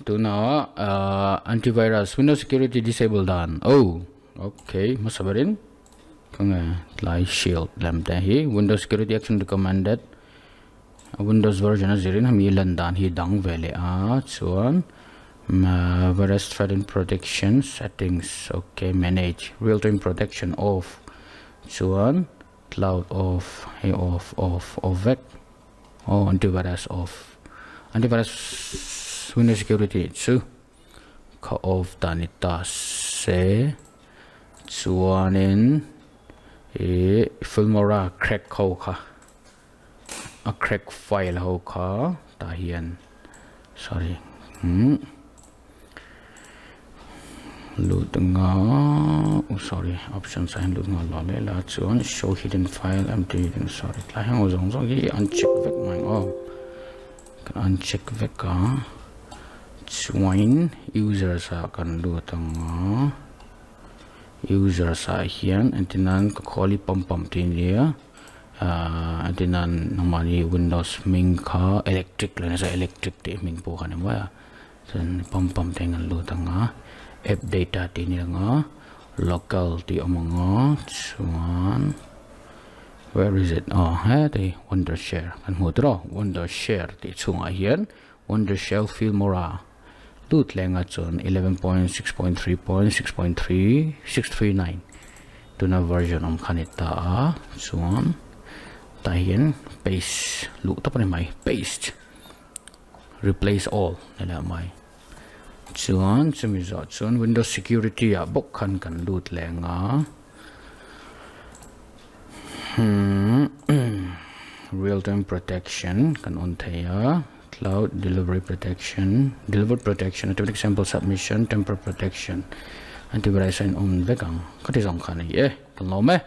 to now antivirus Windows security disable done. Oh, okay, masabarin kung like shield lam ta hi Windows security action recommended Windows version zirin hami landan hi dang vele chuan virus threat and protection settings. Okay, manage real-time protection off chuan cloud off hey off it. Oh, antivirus off, antivirus Windows security chu ka off danita se chuanin Filmora crack ho kha a crack file ho kha ta hian sorry load nga sorry options and load nga la le la chuan show hidden file empty hidden sorry la hang ozong zong hi uncheck vek mai kan uncheck vek ka chuan user sa kan load nga user sa hian antinan ka kholi pam tin dia antinan normally Windows ming kha electric la sa electric te ming po kan ma chen pam tengan load nga app data ti ni nga local ti amanga chuan where is it the Wondershare kan hudro Wondershare ti chunga hian Wondershare Filmora lut lenga chun 11.6.3.6.3 tuna version khanita chuan ta hian paste lu ta pani mai paste replace all nela mai chuan chumi chuan Windows security bok kan lut lenga real-time protection kan on theya cloud delivery protection delivered protection automatic sample submission temper protection antivirus and on bekang kati song khani kan lo me